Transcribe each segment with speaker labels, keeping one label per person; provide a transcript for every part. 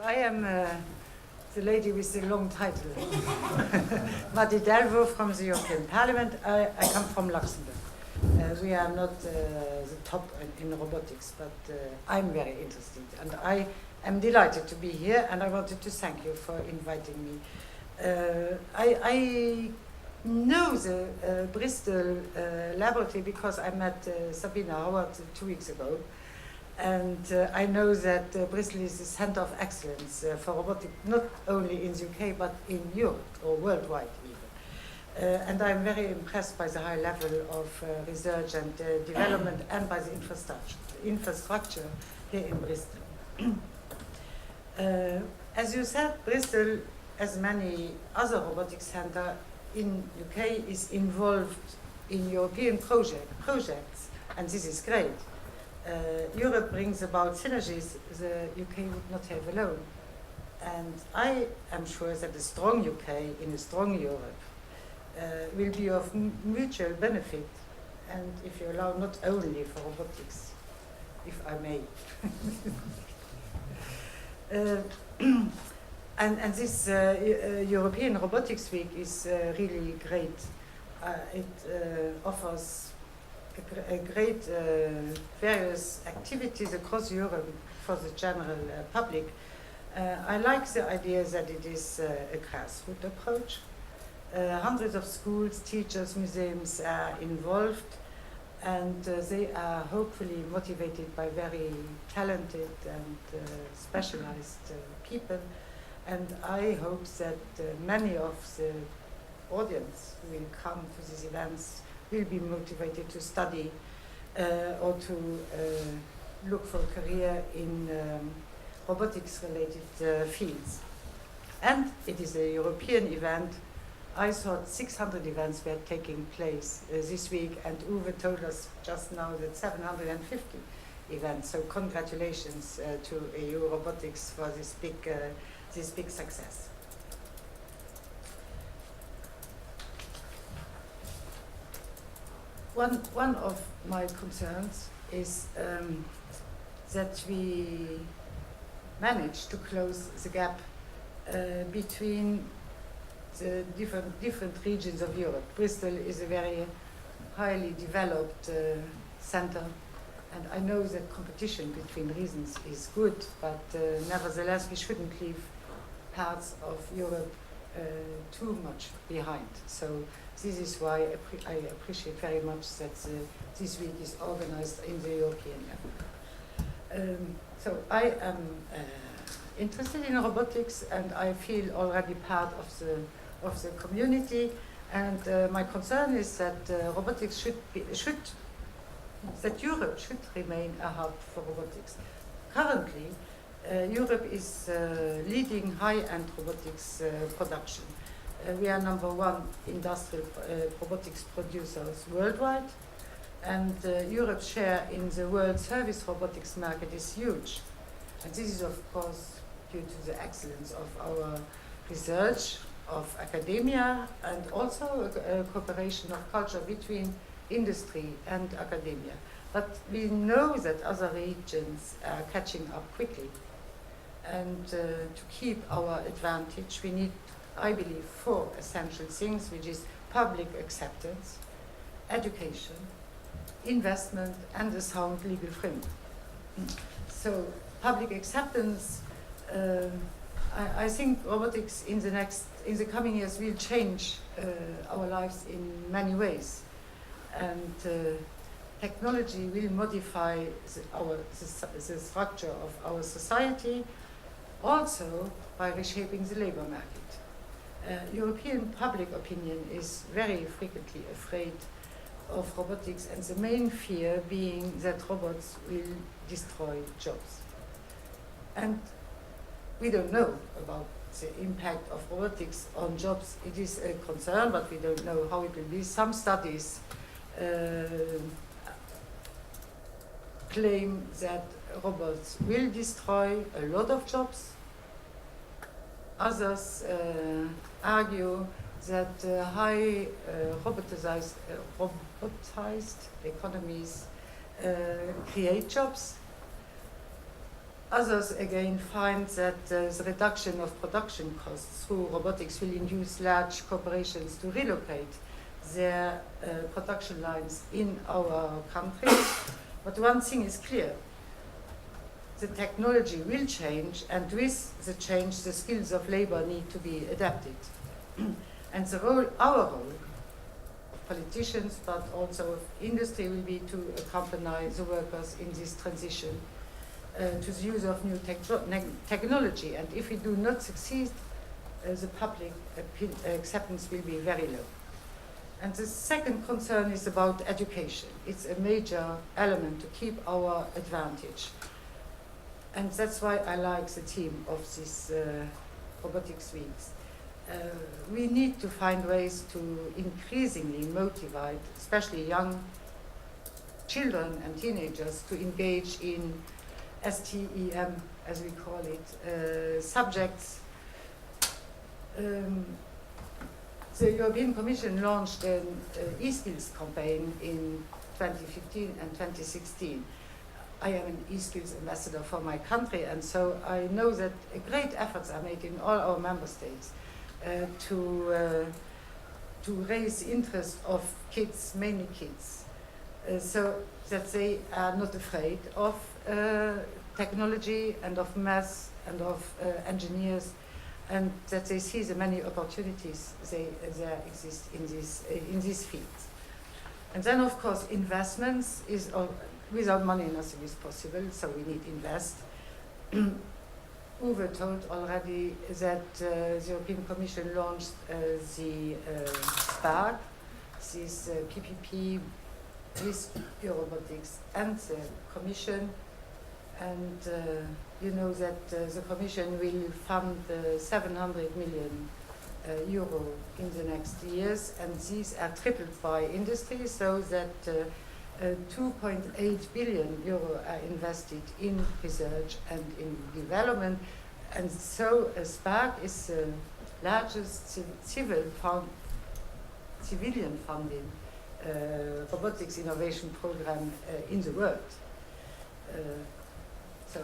Speaker 1: I am the lady with the long title. Mady Delvaux from the European Parliament. I come from Luxembourg. We are not the top in robotics, but I'm very interested. And I am delighted to be here, and I wanted to thank you for inviting me. I know the Bristol laboratory because I met Sabina Howard 2 weeks ago. And I know that Bristol is the center of excellence for robotics, not only in the UK, but in Europe or worldwide even. And I'm very impressed by the high level of research and development and by the infrastructure here in Bristol. As you said, Bristol, as many other robotics centers in UK, is involved in European projects, and this is great. Europe brings about synergies the UK would not have alone. And I am sure that a strong UK in a strong Europe will be of mutual benefit, and if you allow, not only for robotics, if I may. And this European Robotics Week is really great. It offers a great various activities across Europe for the general public. I like the idea that it is a grassroots approach. Hundreds of schools, teachers, museums are involved, and they are hopefully motivated by very talented and specialized people. And I hope that many of the audience who will come to these events will be motivated to study or to look for a career in robotics-related fields. And it is a European event. I thought 600 events were taking place this week, and Uwe told us just now that 750 events. So congratulations to EU Robotics for this big success. One of my concerns is that we managed to close the gap between the different regions of Europe. Bristol is a very highly developed center, and I know that competition between regions is good, but nevertheless we shouldn't leave parts of Europe too much behind. So this is why I appreciate very much that this week is organized in the European level. So I am interested in robotics, and I feel already part of the community. And my concern is that robotics that Europe should remain a hub for robotics. Currently, Europe is leading high-end robotics production. We are #1 industrial robotics producers worldwide, and Europe's share in the world service robotics market is huge. And this is, of course, due to the excellence of our research, of academia, and also a cooperation of culture between industry and academia. But we know that other regions are catching up quickly. And to keep our advantage, we need, I believe, 4 essential things, which is public acceptance, education, investment, and a sound legal framework. So public acceptance, I think robotics in the coming years will change our lives in many ways. And technology will modify the structure of our society, also by reshaping the labor market. European public opinion is very frequently afraid of robotics, and the main fear being that robots will destroy jobs. And we don't know about the impact of robotics on jobs. It is a concern, but we don't know how it will be. Some studies claim that robots will destroy a lot of jobs. Others argue that high robotized economies create jobs. Others again find that the reduction of production costs through robotics will induce large corporations to relocate their production lines in our country. But one thing is clear: the technology will change, and with the change, the skills of labor need to be adapted. And our role, of politicians, but also of industry, will be to accompany the workers in this transition to the use of new technology. And if we do not succeed, the public acceptance will be very low. And the second concern is about education. It's a major element to keep our advantage. And that's why I like the theme of this Robotics Weeks. We need to find ways to increasingly motivate, especially young children and teenagers, to engage in STEM, as we call it, subjects. The European Commission launched an e-skills campaign in 2015 and 2016. I am an e-skills ambassador for my country, and so I know that great efforts are made in all our member states to raise the interest of kids, mainly kids, so that they are not afraid of technology and of math and of engineers, and that they see the many opportunities there exist in these fields. And then, of course, investments is without money nothing is possible, so we need invest. Uwe told already that the European Commission launched the SPARK, this PPP with Robotics and the Commission. And you know that the Commission will fund 700 million euro in the next years, and these are tripled by industry, so that 2.8 billion euro are invested in research and in development. And so SPARK is the largest civilian funded robotics innovation program in the world. So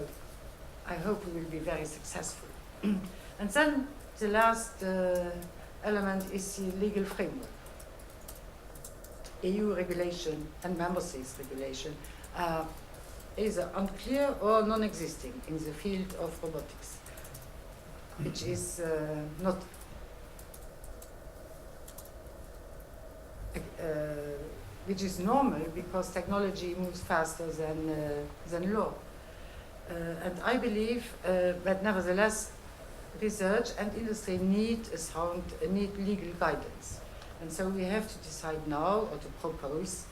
Speaker 1: I hope we will be very successful. And then the last element is the legal framework. EU regulation and member states regulation are either unclear or non-existing in the field of robotics, which is not which is normal because technology moves faster than law. And I believe that nevertheless research and industry need legal guidance. And so we have to decide now, or to propose,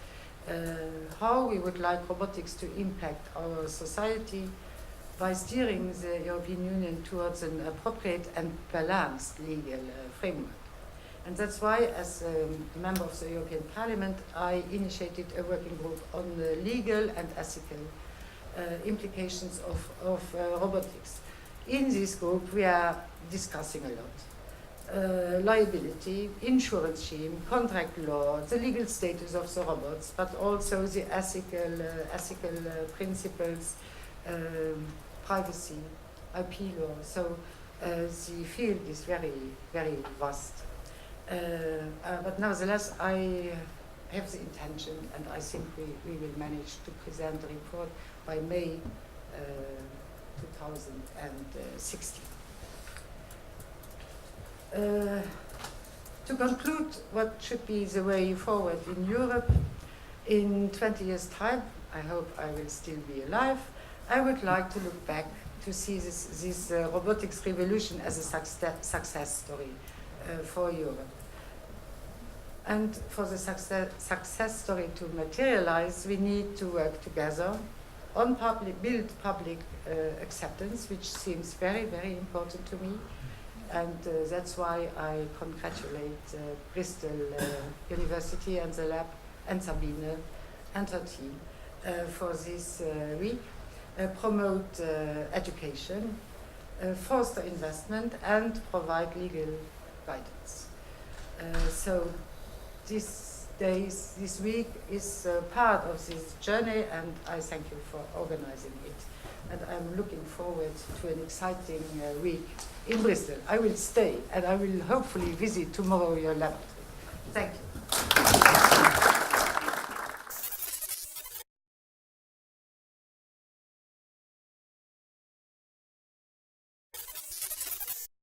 Speaker 1: how we would like robotics to impact our society by steering the European Union towards an appropriate and balanced legal framework. And that's why, as a member of the European Parliament, I initiated a working group on the legal and ethical implications of robotics. In this group, we are discussing a lot. Liability, insurance scheme, contract law, the legal status of the robots, but also the ethical principles, privacy, IP law. So the field is very, very vast. But nevertheless, I have the intention, and I think we will manage to present the report by May 2016. To conclude, what should be the way forward in Europe in 20 years' time, I hope I will still be alive, I would like to look back to see this robotics revolution as a success story for Europe. And for the success story to materialize, we need to work together on build public acceptance, which seems very, very important to me. And that's why I congratulate Bristol University and the lab and Sabine and her team for this week. Promote education, foster investment, and provide legal guidance. So this days, this week is part of this journey, and I thank you for organizing it. And I'm looking forward to an exciting week in Bristol. I will stay, and I will hopefully visit tomorrow your laboratory. Thank you.